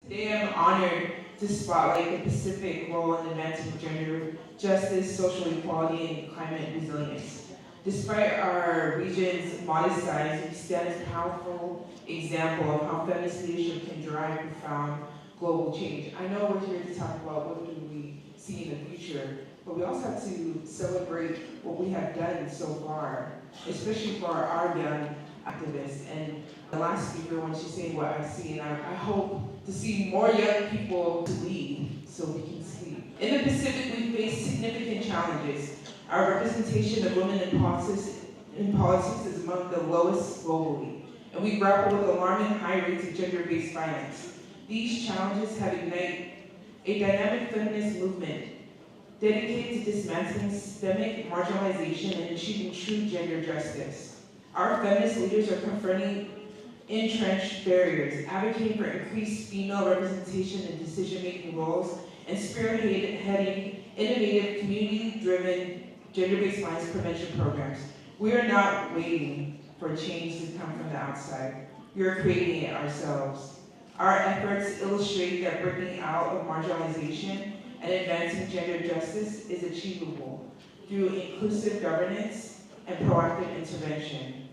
Today I'm honored to spotlight the Pacific role in advancing gender justice, social equality, and climate resilience. Despite our region's modest size, we stand as a powerful example of how feminist leadership can drive profound global change. I know we're here to talk about what do we see in the future, but we also have to celebrate what we have done so far, especially for our young activists. And the last speaker, when she's saying what I see, and I hope to see more young people to lead so we can see. In the Pacific, we face significant challenges. Our representation of women in politics is among the lowest globally, and we grapple with alarming high rates of gender-based violence. These challenges have ignited a dynamic feminist movement dedicated to dismantling systemic marginalization and achieving true gender justice. Our feminist leaders are confronting entrenched barriers, advocating for increased female representation in decision-making roles, and spearheading innovative, community-driven, gender-based violence prevention programs. We are not waiting for change to come from the outside. We are creating it ourselves. Our efforts illustrate that breaking out of marginalization and advancing gender justice is achievable through inclusive governance and proactive intervention.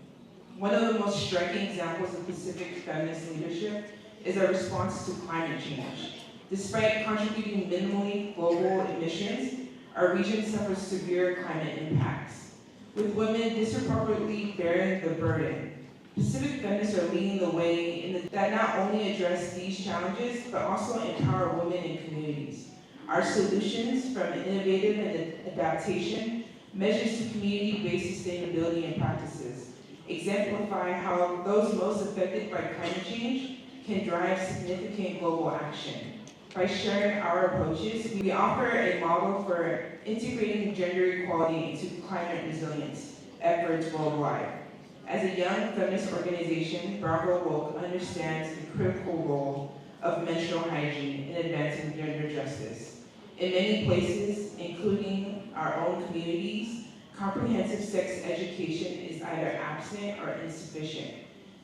One of the most striking examples of Pacific feminist leadership is our response to climate change. Despite contributing minimally global emissions, our region suffers severe climate impacts, with women disproportionately bearing the burden. Pacific feminists are leading the way that not only address these challenges, but also empower women in communities. Our solutions, from innovative and adaptation measures to community-based sustainability and practices, exemplify how those most affected by climate change can drive significant global action. By sharing our approaches, we offer a model for integrating gender equality into climate resilience efforts worldwide. As a young feminist organization, Bravo Woke understands the critical role of menstrual hygiene in advancing gender justice. In many places, including our own communities, comprehensive sex education is either absent or insufficient.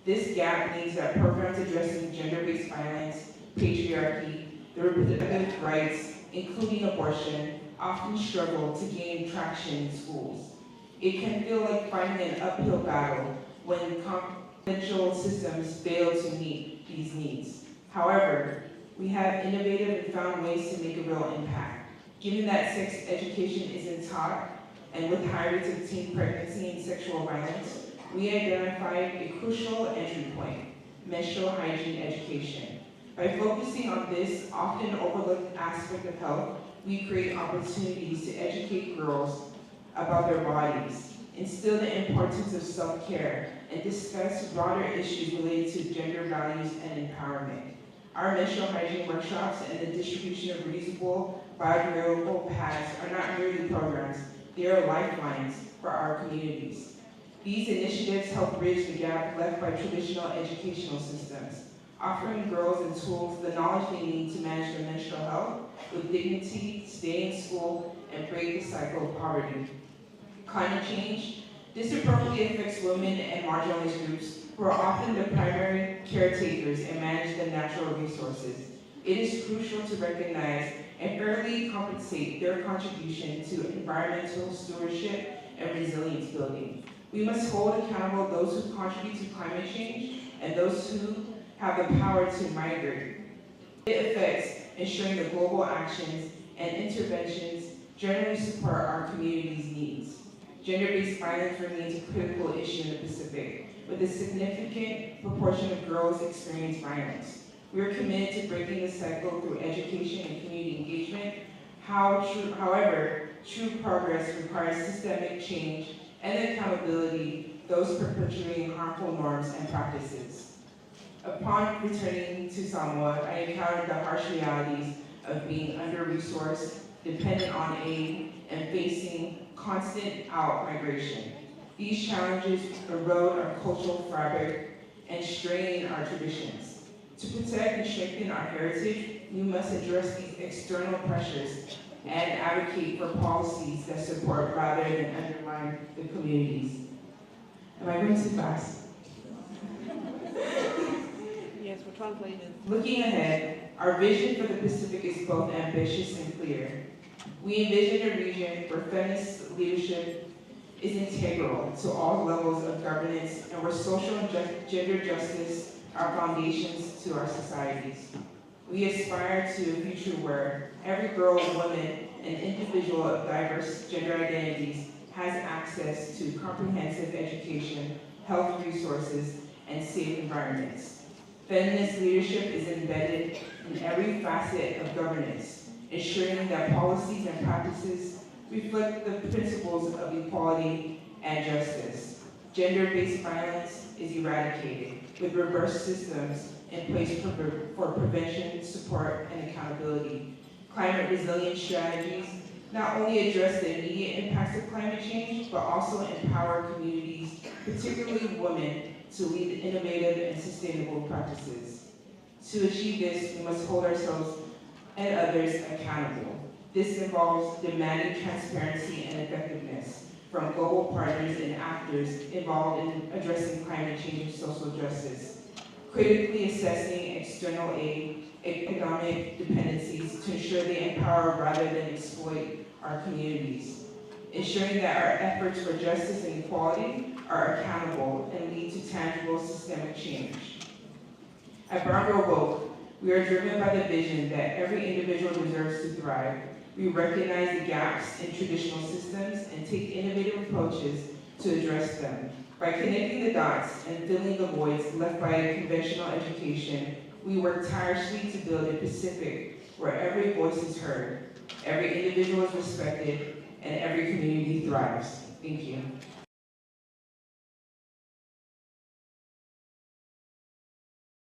This gap means that programs addressing gender-based violence, patriarchy, the reproductive rights, including abortion, often struggle to gain traction in schools. It can feel like fighting an uphill battle when conventional systems fail to meet these needs. However, we have innovated and found ways to make a real impact. Given that sex education isn't taught, and with high rates of teen pregnancy and sexual violence, we identified a crucial entry point: menstrual hygiene education. By focusing on this often overlooked aspect of health, we create opportunities to educate girls about their bodies, instill the importance of self-care, and discuss broader issues related to gender values and empowerment. Our menstrual hygiene workshops and the distribution of reusable, biodegradable pads are not merely programs, they are lifelines for our communities. These initiatives help bridge the gap left by traditional educational systems, offering girls and tools the knowledge they need to manage their menstrual health with dignity, stay in school, and break the cycle of poverty. Climate change disproportionately affects women and marginalized groups who are often the primary caretakers and manage the natural resources. It is crucial to recognize and fairly compensate their contribution to environmental stewardship and resilience building. We must hold accountable those who contribute to climate change and those who have the power to migrate. It affects ensuring that global actions and interventions generally support our community's needs. Gender-based violence remains a critical issue in the Pacific, with a significant proportion of girls experience violence. We are committed to breaking the cycle through education and community engagement. However, true progress requires systemic change and accountability those perpetuating harmful norms and practices. Upon returning to Samoa, I encountered the harsh realities of being under-resourced, dependent on aid, and facing constant out-migration. These challenges erode our cultural fabric and strain our traditions. To protect and strengthen our heritage, we must address these external pressures and advocate for policies that support rather than undermine the communities. Am I going too fast? Yes, we're translating. Looking ahead, Our vision for the Pacific is both ambitious and clear. We envision a region where feminist leadership is integral to all levels of governance and where social and gender justice are foundations to our societies. We aspire to a future where every girl, woman, and individual of diverse gender identities has access to comprehensive education, health resources, and safe environments. Feminist leadership is embedded in every facet of governance, ensuring that policies and practices reflect the principles of equality and justice. Gender-based violence is eradicated, with robust systems in place for prevention, support, and accountability. Climate resilience strategies not only address the immediate impacts of climate change, but also empower communities, particularly women, to lead innovative and sustainable practices. To achieve this, we must hold ourselves and others accountable. This involves demanding transparency and effectiveness from global partners and actors involved in addressing climate change and social justice, critically assessing external aid, economic dependencies to ensure they empower rather than exploit our communities, ensuring that our efforts for justice and equality are accountable and lead to tangible systemic change. At Brown Girl Vote, we are driven by the vision that every individual deserves to thrive. We recognize the gaps in traditional systems and take innovative approaches to address them. By connecting the dots and filling the voids left by conventional education, we work tirelessly to build a Pacific where every voice is heard, every individual is respected, and every community thrives. Thank you.